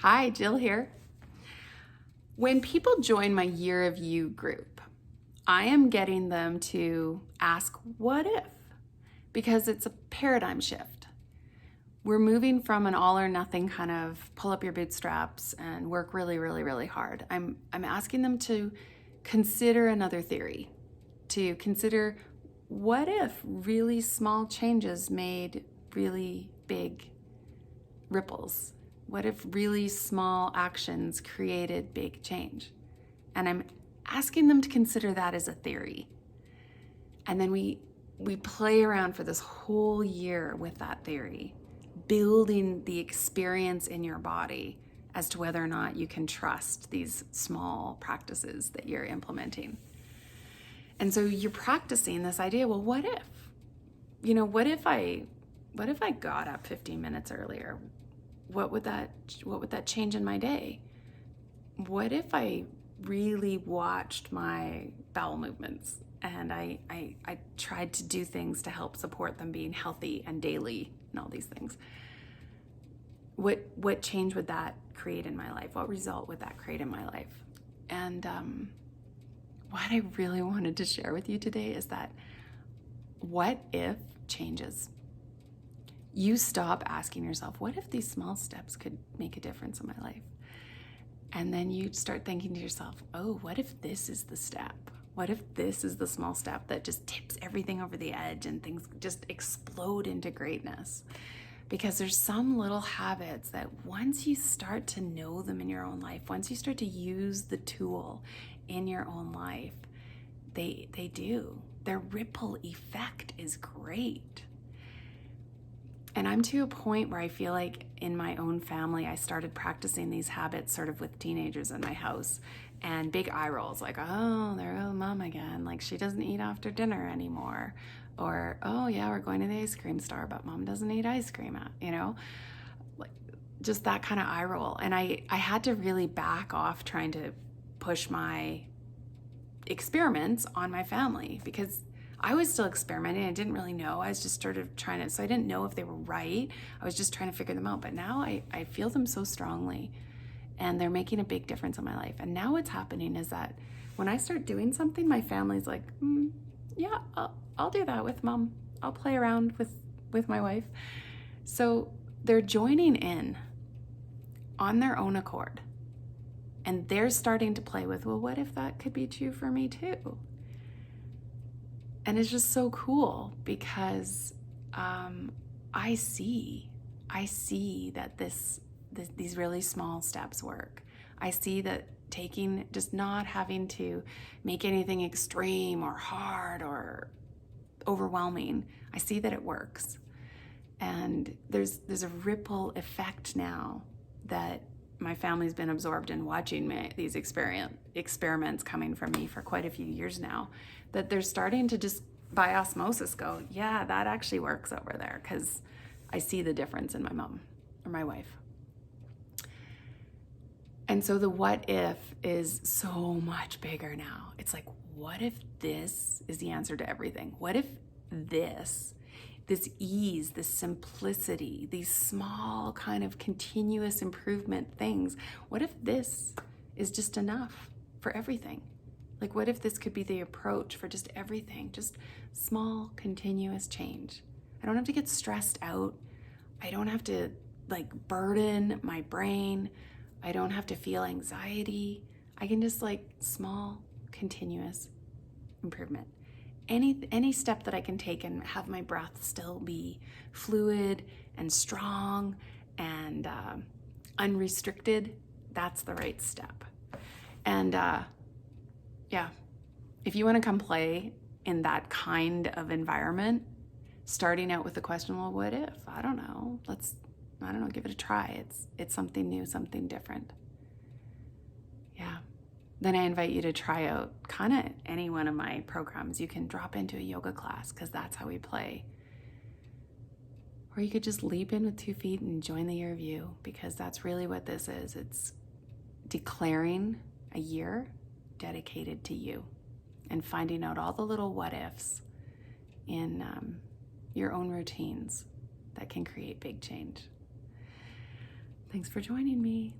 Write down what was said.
Hi, Jill here. When people join my Year of You group, I am getting them to ask, what if? Because it's a paradigm shift. We're moving from an all or nothing kind of pull up your bootstraps and work really, really, really hard. I'm asking them to consider another theory, to consider what if really small changes made really big ripples? What if really small actions created big change? And I'm asking them to consider that as a theory. And then we play around for this whole year with that theory, building the experience in your body as to whether or not you can trust these small practices that you're implementing. And so you're practicing this idea, well, what if? What if I got up 15 minutes earlier? What would that change in my day? What if I really watched my bowel movements and I tried to do things to help support them being healthy and daily and all these things? What change would that create in my life? What result would that create in my life? And what I really wanted to share with you today is that what if changes. You stop asking yourself, what if these small steps could make a difference in my life? And then you start thinking to yourself, oh, what if this is the step? What if this is the small step that just tips everything over the edge and things just explode into greatness? Because there's some little habits that once you start to know them in your own life, once you start to use the tool in your own life, they do. Their ripple effect is great. And I'm to a point where I feel like in my own family, I started practicing these habits sort of with teenagers in my house, and big eye rolls like, oh, there goes mom again. Like, she doesn't eat after dinner anymore. Or, oh yeah, we're going to the ice cream store, but mom doesn't eat ice cream, like just that kind of eye roll. And I had to really back off trying to push my experiments on my family, because I was still experimenting. I didn't really know. I was just sort of trying to, so I didn't know if they were right. I was just trying to figure them out. But now I feel them so strongly, and they're making a big difference in my life. And now what's happening is that when I start doing something, my family's like, yeah, I'll do that with mom. I'll play around with my wife. So they're joining in on their own accord. And they're starting to play with, well, what if that could be true for me too? And it's just so cool because I see that these really small steps work. I see that just not having to make anything extreme or hard or overwhelming, I see that it works. And there's a ripple effect now that my family's been absorbed in watching these experiments coming from me for quite a few years now, that they're starting to just by osmosis go, yeah, that actually works over there, because I see the difference in my mom or my wife. And so the what if is so much bigger now. It's like, what if this is the answer to everything? What if this ease, this simplicity, these small kind of continuous improvement things, what if this is just enough for everything? Like, what if this could be the approach for just everything? Just small, continuous change. I don't have to get stressed out. I don't have to burden my brain. I don't have to feel anxiety. I can just small, continuous improvement. Any step that I can take and have my breath still be fluid and strong and unrestricted, that's the right step. And yeah, if you want to come play in that kind of environment, starting out with the question, well, what if? I don't know, give it a try. It's something new, something different. Yeah. Then I invite you to try out kind of any one of my programs. You can drop into a yoga class, because that's how we play. Or you could just leap in with 2 feet and join the Year of You, because that's really what this is. It's declaring a year dedicated to you and finding out all the little what ifs in your own routines that can create big change. Thanks for joining me.